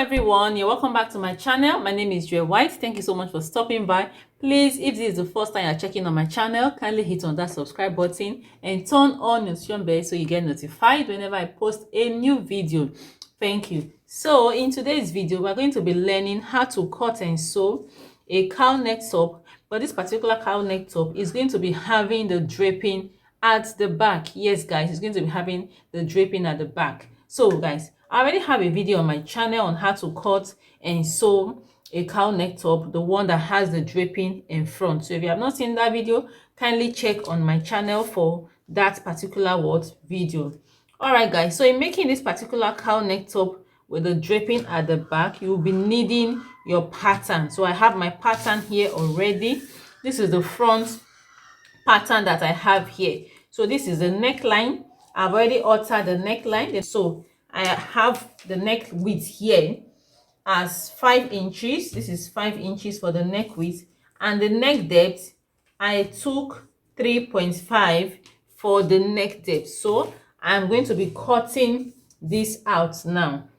Everyone, you're welcome back to my channel. My name is Joy White. Thank you so much for stopping by. Please, if this is the first time you're checking on my channel, kindly hit on that subscribe button and turn on notification bell so you get notified whenever I post a new video. Thank you. So in today's video, we're going to be learning how to cut and sew a cowl neck top, but this particular cowl neck top is going to be having the draping at the back. Yes guys, it's going to be having the draping at the back. So guys, I already have a video on my channel on how to cut and sew a cowl neck top, the one that has the draping in front. So if you have not seen that video, kindly check on my channel for that particular video. All right guys, so in making this particular cowl neck top with the draping at the back, you will be needing your pattern. So I have my pattern here already. This is the front pattern that I have here. So this is the neckline. I've already altered the neckline. So I have the neck width here as 5 inches. This is 5 inches for the neck width, and the neck depth I took 3.5 for the neck depth. So I'm going to be cutting this out now.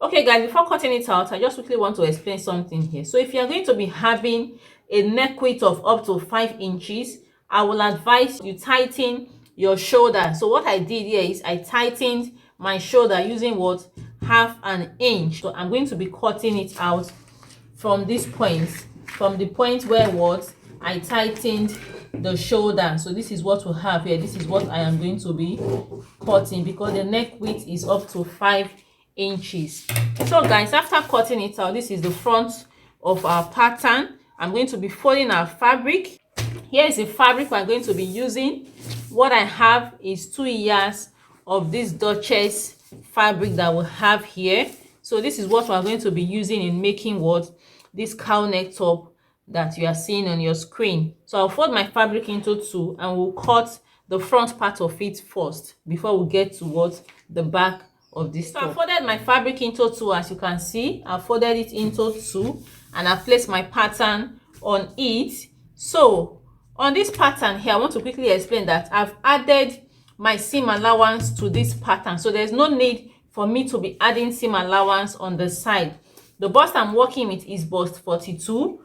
Okay guys, before cutting it out, I just quickly want to explain something here. So if you're going to be having a neck width of up to 5 inches, I will advise you tighten your shoulder. So what I did here is I tightened my shoulder using half an inch. So I'm going to be cutting it out from this point, from the point where I tightened the shoulder. So this is what we have here. This is what I am going to be cutting because the neck width is up to 5 inches. So guys, after cutting it out, this is the front of our pattern. I'm going to be folding our fabric. Here is the fabric we're going to be using. What I have is 2 yards of this Duchess fabric that we have here. So this is what we're going to be using in making this cowl neck top that you are seeing on your screen. So I'll fold my fabric into 2 and we'll cut the front part of it first before we get to the back of this top. So I folded my fabric into 2. As you can see, I folded it into 2 and I placed my pattern on it. So on this pattern here, I want to quickly explain that I've added my seam allowance to this pattern. So there's no need for me to be adding seam allowance on the side. The bust I'm working with is bust 42.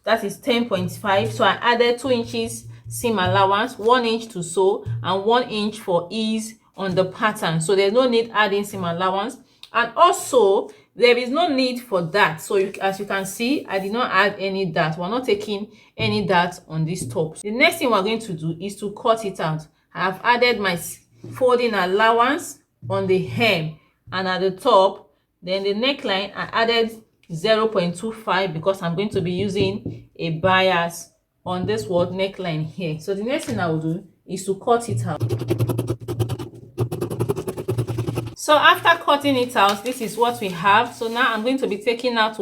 That is 10.5. So I added 2 inches seam allowance, 1 inch to sew, and 1 inch for ease on the pattern. So there's no need adding seam allowance. And also, there is no need for that. So as you can see, I did not add any dart. We're not taking any dart on this top. The next thing we're going to do is to cut it out. I have added my folding allowance on the hem and at the top. Then the neckline, I added 0.25 because I'm going to be using a bias on this neckline here. So the next thing I will do is to cut it out. So after cutting it out, this is what we have. So now I'm going to be taking out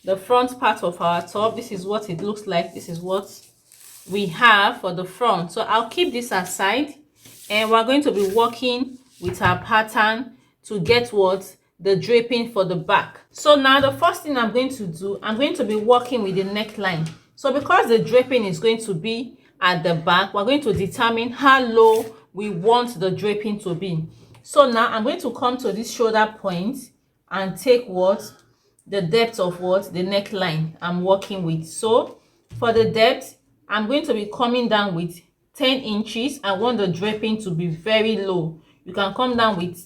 the front part of our top. This is what it looks like. This is what we have for the front. So I'll keep this aside and we're going to be working with our pattern to get the draping for the back. So now the first thing I'm going to do, I'm going to be working with the neckline. So because the draping is going to be at the back, we're going to determine how low we want the draping to be. So now I'm going to come to this shoulder point and take the depth of the neckline I'm working with. So for the depth, I'm going to be coming down with 10 inches. I want the draping to be very low. You can come down with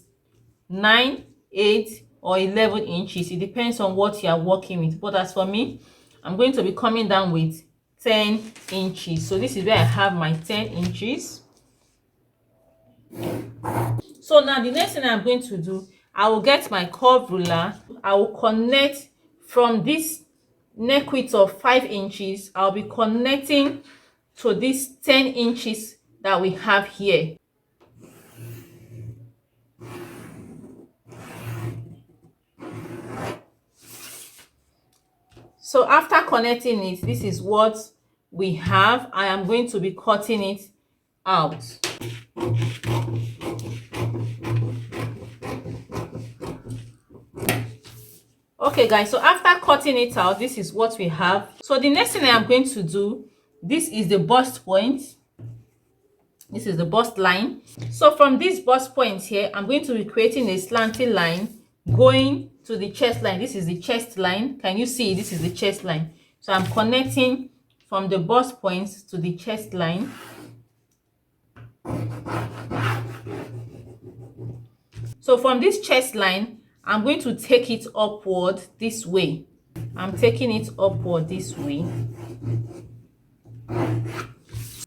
9, 8, or 11 inches. It depends on what you are working with. But as for me, I'm going to be coming down with 10 inches. So this is where I have my 10 inches. So now the next thing I'm going to do, I will get my curve ruler. I will connect from this neck width of 5 inches. I'll be connecting to this 10 inches that we have here. So after connecting it, this is what we have. I am going to be cutting it out. Okay guys, so after cutting it out, this is what we have. So the next thing I am going to do, this is the bust point. This is the bust line. So from this bust point here, I'm going to be creating a slanting line going to the chest line. This is the chest line. Can you see? This is the chest line. So I'm connecting from the bust points to the chest line. So from this chest line, I'm going to take it upward this way. I'm taking it upward this way.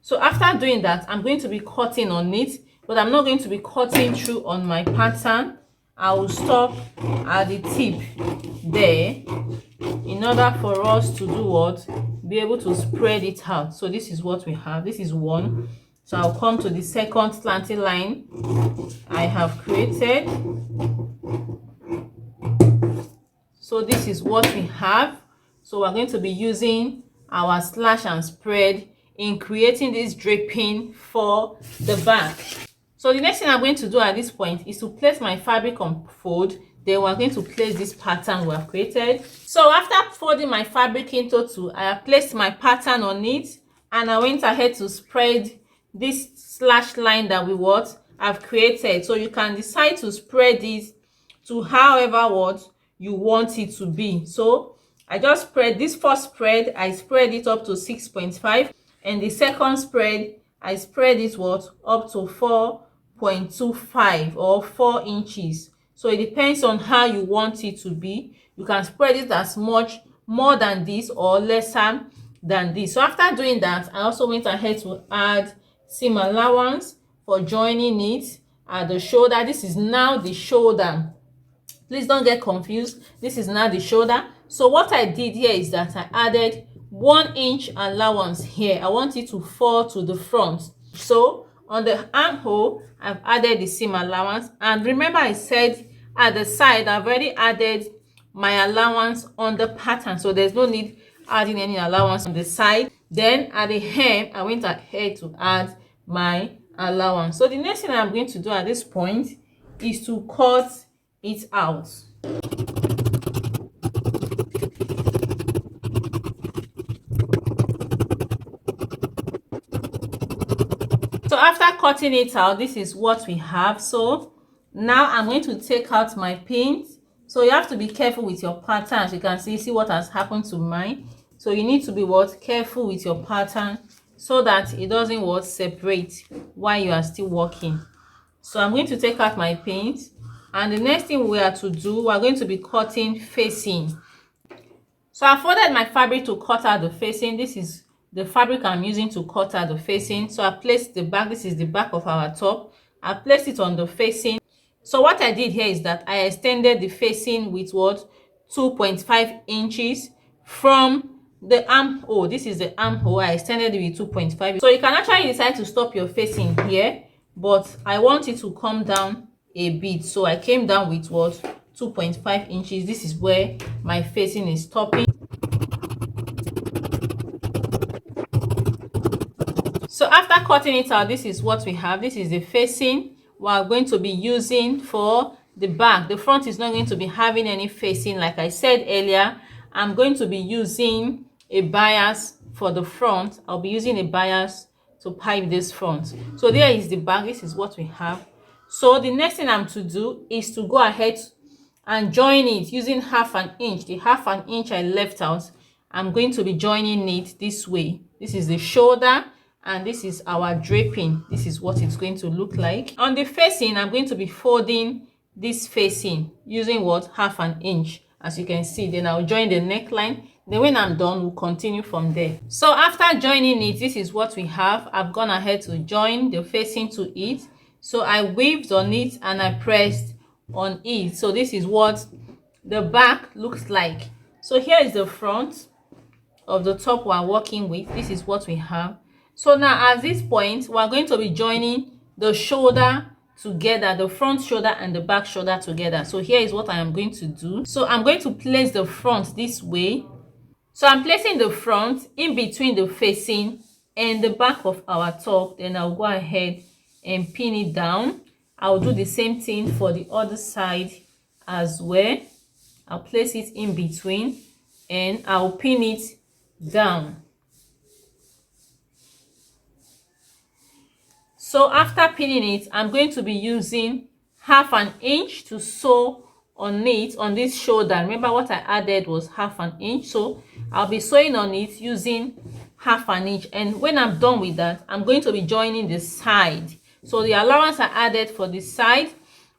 So after doing that, I'm going to be cutting on it, but I'm not going to be cutting through on my pattern. I will stop at the tip there in order for us to do what? Be able to spread it out. So this is what we have. This is one. So I'll come to the second slanting line I have created. So this is what we have. So we're going to be using our slash and spread in creating this draping for the back. So the next thing I'm going to do at this point is to place my fabric on fold. Then we're going to place this pattern we have created. So after folding my fabric into two, I have placed my pattern on it, and I went ahead to spread this slash line that I've created. So you can decide to spread this to however you want it to be. So I just spread this first spread, I spread it up to 6.5, and the second spread I spread it up to 4.25 or 4 inches. So it depends on how you want it to be. You can spread it as much more than this or lesser than this. So after doing that, I also went ahead to add seam allowance for joining it at the shoulder. This is now the shoulder. Please don't get confused. This is now the shoulder. So what I did here is that I added 1 inch allowance here. I want it to fall to the front. So on the armhole, I've added the seam allowance. And remember I said at the side, I've already added my allowance on the pattern. So there's no need adding any allowance on the side. Then at the hem, I went ahead to add my allowance. So the next thing I'm going to do at this point is to cut it out. So after cutting it out, this is what we have. So now I'm going to take out my pins. So you have to be careful with your pattern. As you can see what has happened to mine. So you need to be careful with your pattern so that it doesn't separate while you are still working. So I'm going to take out my pins, and the next thing we are to do, we're going to be cutting facing. So I folded my fabric to cut out the facing. This is the fabric I'm using to cut out the facing. So I placed the back. This is the back of our top. I placed it on the facing. So what I did here is that I extended the facing with 2.5 inches from the armhole. This is the armhole. I extended it with 2.5. So you can actually decide to stop your facing here, but I want it to come down a bit. So I came down with 2.5 inches. This is where my facing is stopping. So after cutting it out, this is what we have. This is the facing we are going to be using for the back. The front is not going to be having any facing. Like I said earlier, I'm going to be using a bias for the front. I'll be using a bias to pipe this front. So there is the back. This is what we have. So the next thing I'm to do is to go ahead and join it using 1/2 inch. The 1/2 inch I left out, I'm going to be joining it this way. This is the shoulder, and this is our draping. This is what it's going to look like. On the facing, I'm going to be folding this facing using 1/2 inch, as you can see. Then I'll join the neckline. Then when I'm done, we'll continue from there. So after joining it, this is what we have. I've gone ahead to join the facing to it. So I weaved on it and I pressed on it. So this is what the back looks like. So here is the front of the top we're working with. This is what we have. So now at this point, we're going to be joining the shoulder together, the front shoulder and the back shoulder together. So here is what I am going to do. So I'm going to place the front this way. So I'm placing the front in between the facing and the back of our top. Then I'll go ahead and pin it down. I'll do the same thing for the other side as well. I'll place it in between and I'll pin it down. So after pinning it, I'm going to be using 1/2 inch to sew on it on this shoulder. Remember what I added was 1/2 inch, so I'll be sewing on it using 1/2 inch. And when I'm done with that, I'm going to be joining the side. So the allowance I added for the side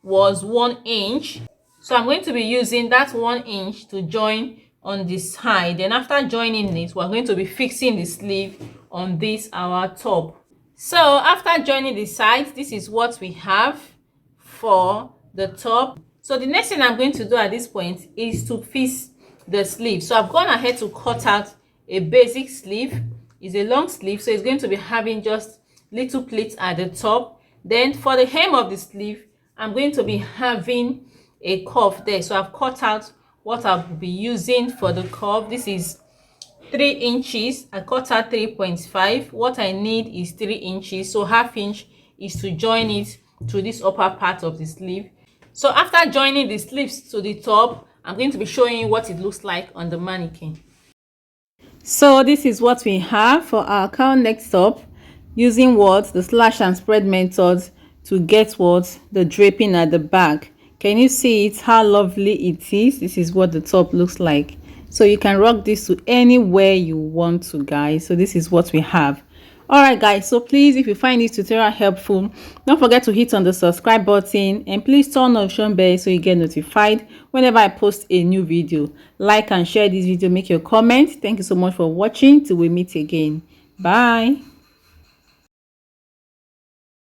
was 1 inch, so I'm going to be using that 1 inch to join on the side. And after joining it, we're going to be fixing the sleeve on this our top. So after joining the sides, this is what we have for the top. So the next thing I'm going to do at this point is to fix the sleeve. So I've gone ahead to cut out a basic sleeve. It's a long sleeve, so it's going to be having just little pleats at the top. Then for the hem of the sleeve, I'm going to be having a curve there. So I've cut out what I'll be using for the curve. This is 3 inches. I cut out 3.5. What I need is 3 inches, so 1/2 inch is to join it to this upper part of the sleeve. So after joining the sleeves to the top, I'm going to be showing you what it looks like on the mannequin. So this is what we have for our cowl neck top, using what the slash and spread method to get what the draping at the back. Can you see it, how lovely it is? This is what the top looks like. So you can rock this to anywhere you want to, guys. So this is what we have. All right, guys, so please, if you find this tutorial helpful, don't forget to hit on the subscribe button, and please turn on notification bell so you get notified whenever I post a new video. Like and share this video, make your comment. Thank you so much for watching. Till we meet again. Bye.